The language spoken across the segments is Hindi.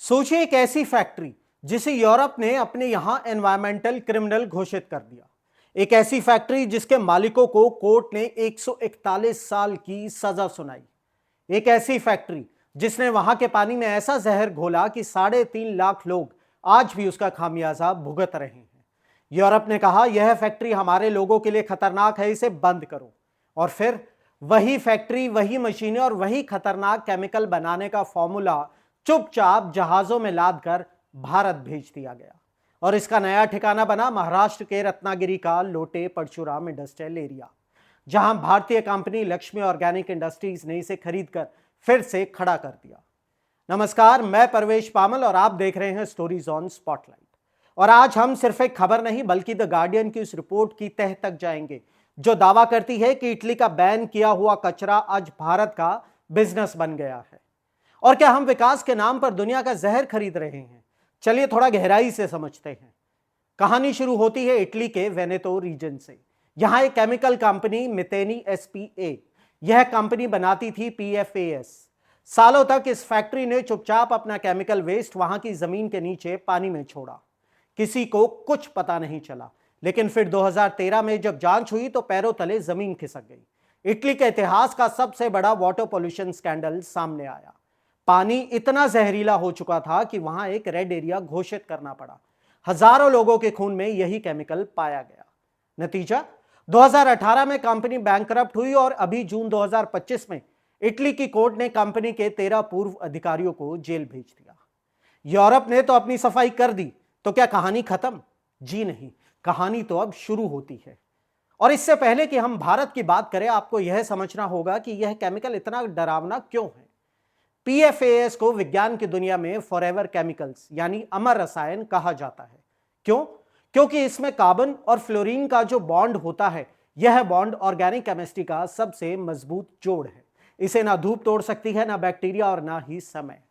सोचिए एक ऐसी फैक्ट्री जिसे यूरोप ने अपने यहां एनवायरमेंटल क्रिमिनल घोषित कर दिया। एक ऐसी फैक्ट्री जिसके मालिकों को कोर्ट ने 141 साल की सजा सुनाई। एक ऐसी फैक्ट्री जिसने वहां के पानी में ऐसा जहर घोला कि 3.5 लाख लोग आज भी उसका खामियाजा भुगत रहे हैं। यूरोप ने कहा यह फैक्ट्री हमारे लोगों के लिए खतरनाक है, इसे बंद करो। और फिर वही फैक्ट्री, वही मशीनें और वही खतरनाक केमिकल बनाने का फॉर्मूला चुपचाप जहाजों में लाद कर भारत भेज दिया गया। और इसका नया ठिकाना बना महाराष्ट्र के रत्नागिरी का लोटे परशुराम इंडस्ट्रियल एरिया, जहां भारतीय कंपनी लक्ष्मी ऑर्गेनिक इंडस्ट्रीज ने इसे खरीदकर फिर से खड़ा कर दिया। नमस्कार, मैं परवेश पामल और आप देख रहे हैं स्टोरीज ऑन स्पॉटलाइट। और आज हम सिर्फ एक खबर नहीं बल्कि द गार्डियन की उस रिपोर्ट की तह तक जाएंगे जो दावा करती है कि इटली का बैन किया हुआ कचरा आज भारत का बिजनेस बन गया है। और क्या हम विकास के नाम पर दुनिया का जहर खरीद रहे हैं? चलिए थोड़ा गहराई से समझते हैं। कहानी शुरू होती है इटली के वेनेतो रीजन से। यहां एक केमिकल कंपनी मितेनी एसपीए, यह कंपनी बनाती थी पीएफएस। सालों तक इस फैक्ट्री ने चुपचाप अपना केमिकल वेस्ट वहां की जमीन के नीचे पानी में छोड़ा। किसी को कुछ पता नहीं चला, लेकिन फिर 2013 में जब जांच हुई तो पैरों तले जमीन खिसक गई। इटली के इतिहास का सबसे बड़ा वाटर पोल्यूशन स्कैंडल सामने आया। पानी इतना जहरीला हो चुका था कि वहां एक रेड एरिया घोषित करना पड़ा। हजारों लोगों के खून में यही केमिकल पाया गया। नतीजा, 2018 में कंपनी बैंकरप्ट हुई और अभी जून 2025 में इटली की कोर्ट ने कंपनी के 13 पूर्व अधिकारियों को जेल भेज दिया। यूरोप ने तो अपनी सफाई कर दी, तो क्या कहानी खत्म? जी नहीं, कहानी तो अब शुरू होती है। और इससे पहले कि हम भारत की बात करें, आपको यह समझना होगा कि यह केमिकल इतना डरावना क्यों है। पीएफएस को विज्ञान की दुनिया में फॉरएवर केमिकल्स यानी अमर रसायन कहा जाता है। क्यों? क्योंकि इसमें कार्बन और फ्लोरीन का जो बॉन्ड होता है, यह बॉन्ड ऑर्गेनिक केमिस्ट्री का सबसे मजबूत जोड़ है। इसे ना धूप तोड़ सकती है, ना बैक्टीरिया और ना ही समय।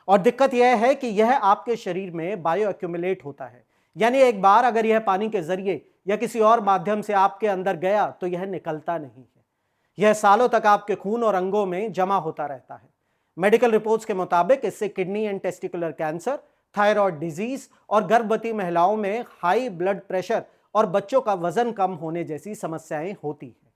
और दिक्कत यह है कि यह आपके शरीर में बायो एक्यूमुलेट होता है, यानी एक बार अगर यह पानी के जरिए या किसी और माध्यम से आपके अंदर गया तो यह निकलता नहीं है। यह सालों तक आपके खून और अंगों में जमा होता रहता है। मेडिकल रिपोर्ट्स के मुताबिक इससे kidney and testicular cancer, thyroid disease और गर्भवती महिलाओं में हाई ब्लड प्रेशर और बच्चों का वजन कम होने जैसी समस्याएं होती हैं।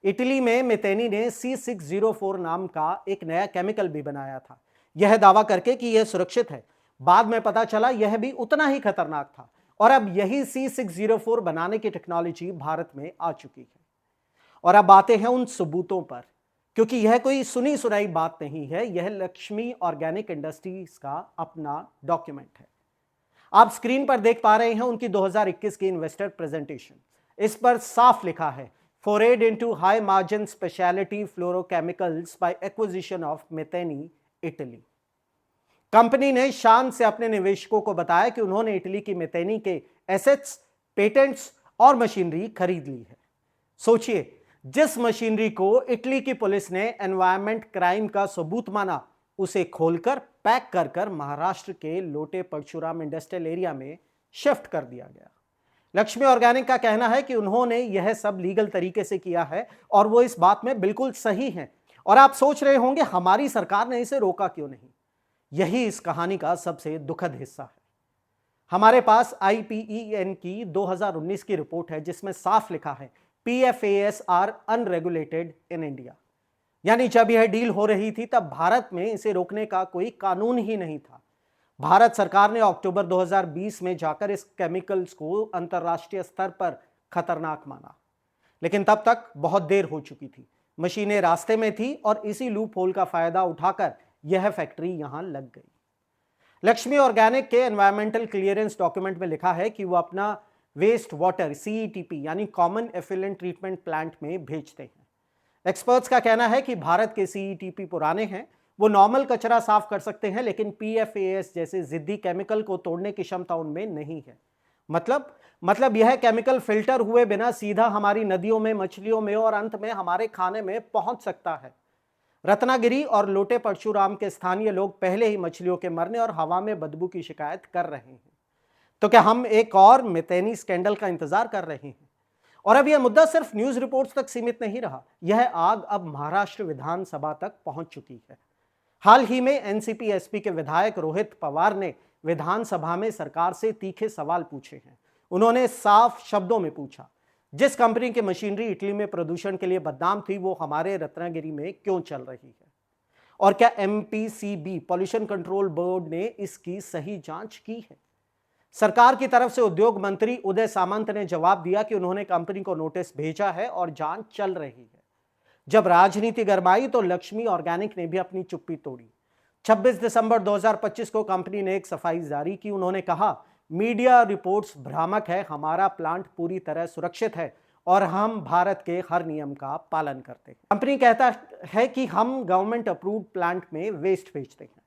इटली में मितेनी ने C604 नाम का एक नया केमिकल भी बनाया था, यह दावा करके कि यह सुरक्षित है। बाद में पता चला यह भी उतना ही खतरनाक था। और अब यही C604 बनाने की टेक्नोलॉजी भारत में आ चुकी है। और अब आते हैं उन सबूतों पर, क्योंकि यह कोई सुनी सुनाई बात नहीं है, यह लक्ष्मी ऑर्गेनिक इंडस्ट्रीज का अपना डॉक्यूमेंट है। आप स्क्रीन पर देख पा रहे हैं उनकी 2021 की इन्वेस्टर प्रेजेंटेशन। इस पर साफ लिखा है, forayed into high margin speciality fluorochemicals by acquisition of Miteni Italy. Company ने शान से अपने निवेशकों को बताया कि उन्होंने इटली की मितेनी के एसेट्स, पेटेंट्स और मशीनरी खरीद ली है। सोचिए, जिस मशीनरी को इटली की पुलिस ने एनवायरमेंट क्राइम का सबूत माना, उसे खोलकर पैक कर कर महाराष्ट्र के लोटे परशुराम इंडस्ट्रियल एरिया में शिफ्ट कर दिया गया। लक्ष्मी ऑर्गेनिक का कहना है कि उन्होंने यह सब लीगल तरीके से किया है और वो इस बात में बिल्कुल सही हैं। और आप सोच रहे होंगे हमारी सरकार ने इसे रोका क्यों नहीं? यही इस कहानी का सबसे दुखद हिस्सा है। हमारे पास IPEN की 2019 की रिपोर्ट है जिसमें साफ लिखा है, PFAS are unregulated in India. यानी जब यह डील हो रही थी तब भारत में इसे रोकने का कोई कानून ही नहीं था। भारत सरकार ने अक्टूबर 2020 में जाकर इस केमिकल्स को अंतरराष्ट्रीय स्तर पर खतरनाक माना, लेकिन तब तक बहुत देर हो चुकी थी। मशीनें रास्ते में थी और इसी लूप होल का फायदा उठाकर यह फैक्ट्री यहां लग गई। लक्ष्मी ऑर्गेनिक के एनवायरमेंटल क्लियरेंस डॉक्यूमेंट में लिखा है कि वो अपना वेस्ट वाटर CETP यानी कॉमन एफिलेंट ट्रीटमेंट प्लांट में भेजते हैं। एक्सपर्ट्स का कहना है कि भारत के CETP पुराने हैं, वो नॉर्मल कचरा साफ कर सकते हैं, लेकिन PFAS जैसे जिद्दी केमिकल को तोड़ने की क्षमता उनमें नहीं है। मतलब यह केमिकल फिल्टर हुए बिना सीधा हमारी नदियों में, मछलियों में और अंत में हमारे खाने में पहुंच सकता है। रत्नागिरी और लोटे परशुराम के स्थानीय लोग पहले ही मछलियों के मरने और हवा में बदबू की शिकायत कर रहे हैं। तो क्या हम एक और मितेनी स्कैंडल का इंतजार कर रहे हैं? और अब यह मुद्दा सिर्फ न्यूज रिपोर्ट्स तक सीमित नहीं रहा, यह आग अब महाराष्ट्र विधानसभा तक पहुंच चुकी है। हाल ही में एनसीपी एसपी के विधायक रोहित पवार ने विधानसभा में सरकार से तीखे सवाल पूछे हैं। उन्होंने साफ शब्दों में पूछा, जिस कंपनी की मशीनरी इटली में प्रदूषण के लिए बदनाम थी वो हमारे रत्नागिरी में क्यों चल रही है, और क्या एमपीसीबी पॉल्यूशन कंट्रोल बोर्ड ने इसकी सही जांच की है। सरकार की तरफ से उद्योग मंत्री उदय सामंत ने जवाब दिया कि उन्होंने कंपनी को नोटिस भेजा है और जांच चल रही है। जब राजनीति गरमाई तो लक्ष्मी ऑर्गेनिक ने भी अपनी चुप्पी तोड़ी। 26 दिसंबर 2025 को कंपनी ने एक सफाई जारी की। उन्होंने कहा, मीडिया रिपोर्ट्स भ्रामक है, हमारा प्लांट पूरी तरह सुरक्षित है और हम भारत के हर नियम का पालन करते हैं। कंपनी कहता है कि हम गवर्नमेंट अप्रूव्ड प्लांट में वेस्ट बेचते हैं,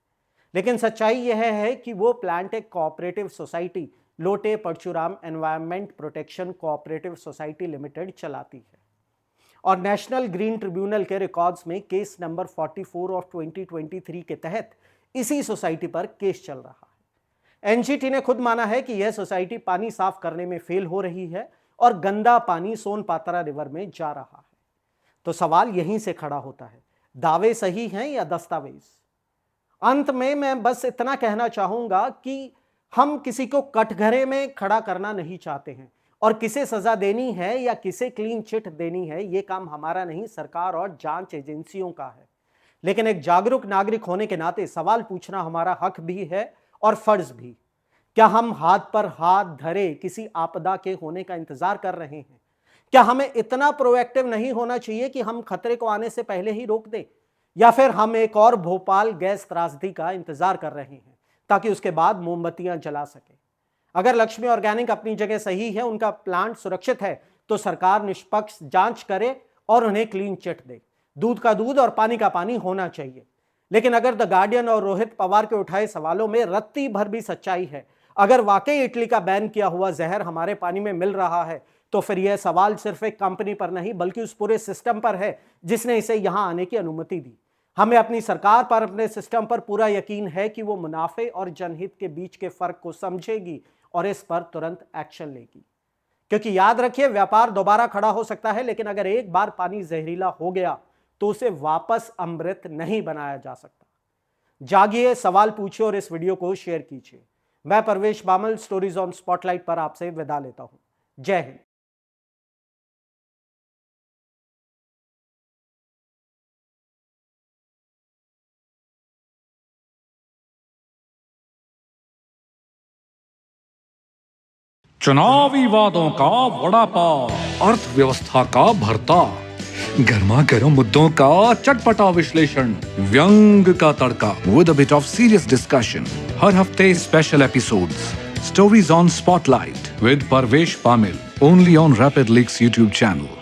लेकिन सच्चाई यह है कि वो प्लांट एक cooperative society Lote Parshuram environment protection cooperative society limited चलाती है और नेशनल ग्रीन ट्रिब्यूनल के रिकॉर्ड्स में केस नंबर 44 ऑफ 2023 के तहत इसी सोसाइटी पर केस चल रहा है। एनजीटी ने खुद माना है कि यह सोसाइटी पानी साफ करने में फेल हो रही है और गंदा पानी सोनपात्रा रिवर में जा रहा है। तो सवाल यहीं से खड़ा होता है, दावे सही हैं या दस्तावेज। अंत में मैं बस इतना कहना चाहूंगा कि हम किसी को कटघरे में खड़ा करना नहीं चाहते हैं और किसे सजा देनी है या किसे क्लीन चिट देनी है, ये काम हमारा नहीं, सरकार और जांच एजेंसियों का है। लेकिन एक जागरूक नागरिक होने के नाते सवाल पूछना हमारा हक भी है और फर्ज भी। क्या हम हाथ पर हाथ धरे किसी आपदा के होने का इंतजार कर रहे हैं? क्या हमें इतना प्रोएक्टिव नहीं होना चाहिए कि हम खतरे को आने से पहले ही रोक दें, या फिर हम एक और भोपाल गैस त्रासदी का इंतजार कर रहे हैं ताकि उसके बाद मोमबत्तियां जला सके? अगर लक्ष्मी ऑर्गेनिक अपनी जगह सही है, उनका प्लांट सुरक्षित है, तो सरकार निष्पक्ष जांच करे और उन्हें क्लीन चिट दे। दूध का दूध और पानी का पानी होना चाहिए। लेकिन अगर द गार्डियन और रोहित पवार के उठाए सवालों में रत्ती भर भी सच्चाई है, अगर वाकई इटली का बैन किया हुआ जहर हमारे पानी में मिल रहा है, तो फिर यह सवाल सिर्फ एक कंपनी पर नहीं बल्कि उस पूरे सिस्टम पर है जिसने इसे यहां आने की अनुमति दी। हमें अपनी सरकार पर, अपने सिस्टम पर पूरा यकीन है कि वो मुनाफे और जनहित के बीच के फर्क को समझेगी और इस पर तुरंत एक्शन लेगी। क्योंकि याद रखिए, व्यापार दोबारा खड़ा हो सकता है, लेकिन अगर एक बार पानी जहरीला हो गया तो उसे वापस अमृत नहीं बनाया जा सकता। जागिए, सवाल पूछिए और इस वीडियो को शेयर कीजिए। मैं परवेश बामल स्टोरीज ऑन स्पॉटलाइट पर आपसे विदा लेता हूं। जय हिंद। चुनावी वादों का वड़ा पाव, अर्थव्यवस्था का भरता, गर्मा गर्म मुद्दों का चटपटा विश्लेषण, व्यंग का तड़का with a bit of serious discussion. हर हफ्ते special episodes, stories on spotlight with Parvesh Pamil, only on Rapid Leaks YouTube channel.